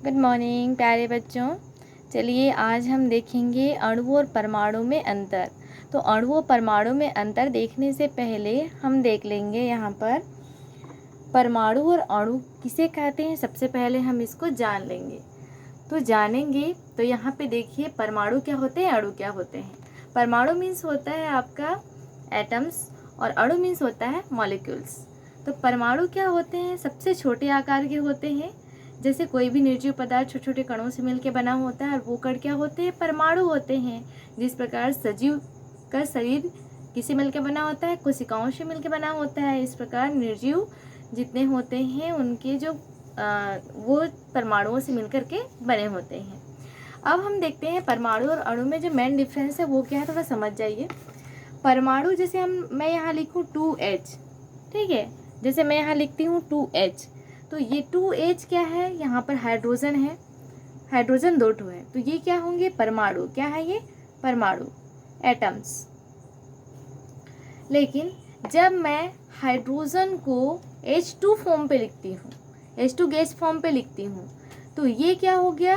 Good morning प्यारे बच्चों। चलिए आज हम देखेंगे अणु और परमाणु में अंतर। तो अणु और परमाणु में अंतर देखने से पहले हम देख लेंगे यहाँ पर परमाणु और अणु किसे कहते हैं। सबसे पहले हम इसको जान लेंगे। तो जानेंगे तो यहाँ पे देखिए परमाणु क्या होते हैं, अणु क्या होते हैं। परमाणु मीन्स होता है आपका एटम्स और अणु मीन्स होता है मॉलिक्यूल्स। तो परमाणु क्या होते हैं, सबसे छोटे आकार के होते हैं। जैसे कोई भी निर्जीव पदार्थ छोटे छोटे कणों से मिलकर बना होता है और वो कण क्या होते हैं, परमाणु होते हैं। जिस प्रकार सजीव का शरीर किससे मिलकर बना होता है, कोशिकाओं से मिलकर बना होता है, इस प्रकार निर्जीव जितने होते हैं उनके जो वो परमाणुओं से मिलकर के बने होते हैं। अब हम देखते हैं परमाणु और अणु में जो मेन डिफरेंस है वो क्या है, थोड़ा समझ जाइए। परमाणु जैसे मैं यहाँ लिखूँ 2H, ठीक है, जैसे मैं यहाँ लिखती हूँ 2H, तो ये 2H क्या है, यहाँ पर हाइड्रोजन है, हाइड्रोजन 2 है, तो ये क्या होंगे, परमाणु। क्या है ये, परमाणु, एटम्स। लेकिन जब मैं हाइड्रोजन को H2 फॉर्म पे लिखती हूँ, H2 गैस फॉर्म पे लिखती हूँ, तो ये क्या हो गया,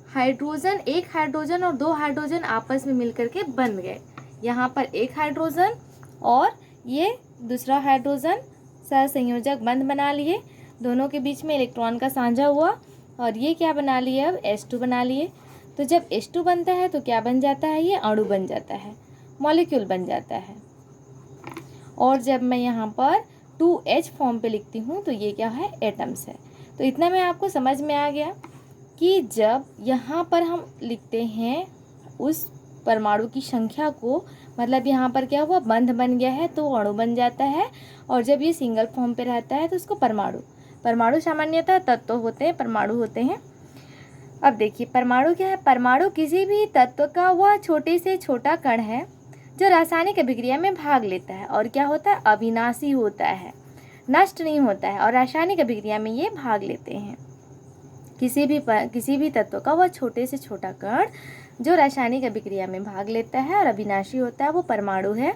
हाइड्रोजन, एक हाइड्रोजन और दो हाइड्रोजन आपस में मिलकर के बन गए। यहाँ पर एक हाइड्रोजन और ये दूसरा हाइड्रोजन सहसंयोजक बंध बना लिए, दोनों के बीच में इलेक्ट्रॉन का साझा हुआ और ये क्या बना लिए, अब H2 बना लिए। तो जब H2 बनता है तो क्या बन जाता है, ये अणु बन जाता है, मॉलिक्यूल बन जाता है। और जब मैं यहाँ पर 2H फॉर्म पे लिखती हूँ तो ये क्या है, एटम्स है। तो इतना में आपको समझ में आ गया कि जब यहाँ पर हम लिखते हैं उस परमाणु की संख्या को, मतलब यहाँ पर क्या हुआ, बंध बन गया है तो अणु बन जाता है। और जब ये सिंगल फॉर्म पे रहता है तो उसको परमाणु, परमाणु सामान्यतः तत्व होते हैं, परमाणु होते हैं। अब देखिए परमाणु क्या है, परमाणु किसी भी तत्व का वह छोटे से छोटा कण है जो रासायनिक अभिक्रिया में भाग लेता है और क्या होता है, अविनाशी होता है, नष्ट नहीं होता है और रासायनिक अभिक्रिया में ये भाग लेते हैं। किसी भी तत्व का वह छोटे से छोटा कण जो रासायनिक अभिक्रिया में भाग लेता है और अविनाशी होता है वो परमाणु है।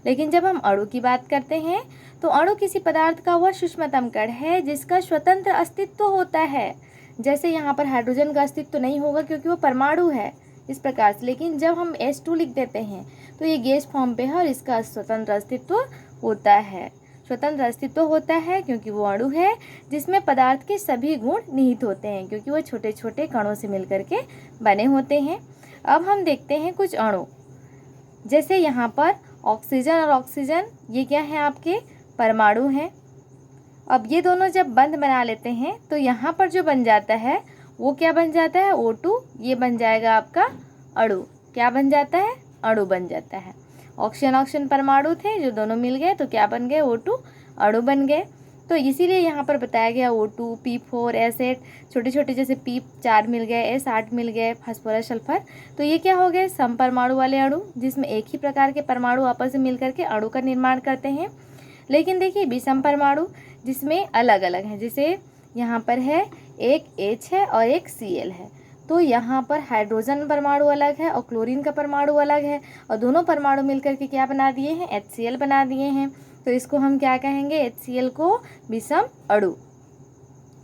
लेकिन जब हम अणु की बात करते हैं तो अणु किसी पदार्थ का वह सूक्ष्मतम कण है जिसका स्वतंत्र अस्तित्व होता है। जैसे यहाँ पर हाइड्रोजन का अस्तित्व नहीं होगा क्योंकि वो परमाणु है, इस प्रकार से। लेकिन जब हम H2 लिख देते हैं तो ये गैस फॉर्म पे है और इसका स्वतंत्र अस्तित्व होता है, स्वतंत्र अस्तित्व होता है क्योंकि वो अणु है जिसमें पदार्थ के सभी गुण निहित होते हैं, क्योंकि वो छोटे छोटे कणों से मिलकर के बने होते हैं। अब हम देखते हैं कुछ अणु, जैसे यहाँ पर ऑक्सीजन और ऑक्सीजन, ये क्या है, आपके परमाणु हैं। अब ये दोनों जब बंध बना लेते हैं तो यहाँ पर जो बन जाता है वो क्या बन जाता है, O2, ये बन जाएगा आपका अणु। क्या बन जाता है, अणु बन जाता है। ऑक्सीजन ऑक्सीजन परमाणु थे जो दोनों मिल गए तो क्या बन गए, O2, अणु बन गए। तो इसीलिए यहाँ पर बताया गया O2, P4, S8, छोटे छोटे जैसे P4 मिल गए, S8 मिल गए, फास्फोरस सल्फर, तो ये क्या हो गए, समपरमाणु वाले अणु जिसमें एक ही प्रकार के परमाणु आपस में मिलकर के अणु का निर्माण करते हैं। लेकिन देखिए विषम परमाणु जिसमें अलग अलग हैं, जैसे यहाँ पर है एक H है और एक Cl है, तो यहाँ पर हाइड्रोजन परमाणु अलग है और क्लोरीन का परमाणु अलग है और दोनों परमाणु मिलकर के क्या बना दिए हैं, HCl बना दिए हैं। तो इसको हम क्या कहेंगे, HCl को विषम अणु।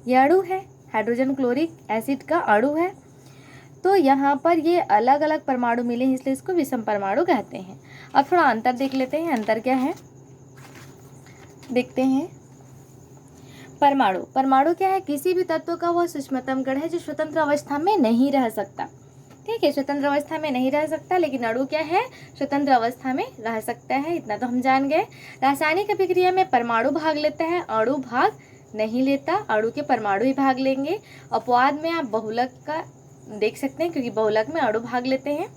ये अणु है, हाइड्रोजन क्लोरिक एसिड का अणु है। तो यहाँ पर ये अलग अलग परमाणु मिले हैं इसलिए इसको विषम परमाणु कहते हैं। अब थोड़ा अंतर देख लेते हैं, अंतर क्या है देखते हैं। परमाणु, परमाणु क्या है, किसी भी तत्व का वह सूक्ष्मतम कण है जो स्वतंत्र अवस्था में नहीं रह सकता, ठीक है, स्वतंत्र अवस्था में नहीं रह सकता। लेकिन अणु क्या है, स्वतंत्र अवस्था में रह सकता है, इतना तो हम जान गए। रासायनिक अभिक्रिया में परमाणु भाग लेता है, अणु भाग नहीं लेता, अणु के परमाणु ही भाग लेंगे। अपवाद में आप बहुलक का देख सकते हैं क्योंकि बहुलक में अणु भाग लेते हैं।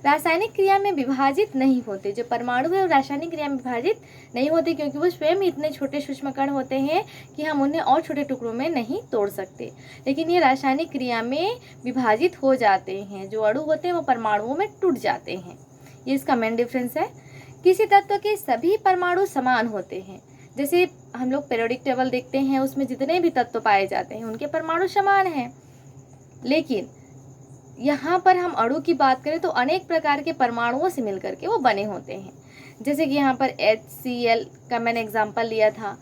रासायनिक क्रिया में विभाजित नहीं होते, जो परमाणु है वो रासायनिक क्रिया में विभाजित नहीं होते क्योंकि वो स्वयं इतने छोटे सूक्ष्म कण होते हैं कि हम उन्हें और छोटे टुकड़ों में नहीं तोड़ सकते। लेकिन ये रासायनिक क्रिया में विभाजित हो जाते हैं, जो अणु होते हैं वो परमाणुओं में टूट जाते हैं। ये इसका मेन डिफरेंस है। किसी तत्व के सभी परमाणु समान होते हैं, जैसे हम लोग पीरियोडिक टेबल देखते हैं उसमें जितने भी तत्व पाए जाते हैं उनके परमाणु समान हैं। लेकिन यहाँ पर हम अणु की बात करें तो अनेक प्रकार के परमाणुओं से मिलकर के वो बने होते हैं। जैसे कि यहाँ पर HCl का मैंने एग्जाम्पल लिया था,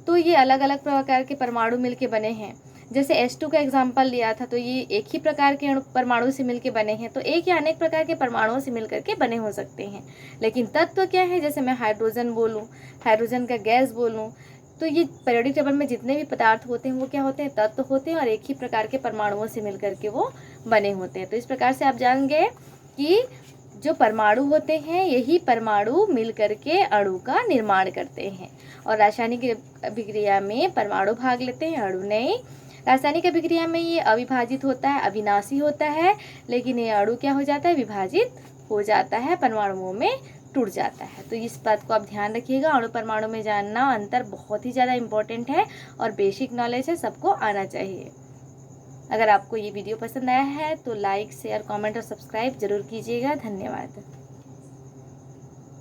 तो ये अलग अलग प्रकार के परमाणु मिलके बने हैं। जैसे H2 का एग्जाम्पल लिया था, तो ये एक ही प्रकार के परमाणु से मिलकर बने हैं, तो एक या अनेक प्रकार के परमाणुओं से मिलकर के बने हो सकते हैं। लेकिन तत्व क्या है, जैसे मैं हाइड्रोजन बोलूँ, हाइड्रोजन का गैस बोलूँ, तो ये पीरियोडिक टेबल में जितने भी पदार्थ होते हैं वो क्या होते हैं, तत्व होते हैं, और एक ही प्रकार के परमाणुओं से मिलकर के वो बने होते हैं। तो इस प्रकार से आप जान गए कि जो परमाणु होते हैं यही परमाणु मिल करके अणु का निर्माण करते हैं, और रासायनिक अभिक्रिया में परमाणु भाग लेते हैं, अणु नहीं। रासायनिक अभिक्रिया में ये अविभाजित होता है, अविनाशी होता है, लेकिन ये अणु क्या हो जाता है, विभाजित हो जाता है, परमाणुओं में टूट जाता है। तो इस बात को आप ध्यान रखिएगा। अणु परमाणु में जानना अंतर बहुत ही ज़्यादा इम्पोर्टेंट है और बेसिक नॉलेज है, सबको आना चाहिए। अगर आपको ये वीडियो पसंद आया है तो लाइक, शेयर, कमेंट और सब्सक्राइब जरूर कीजिएगा। धन्यवाद।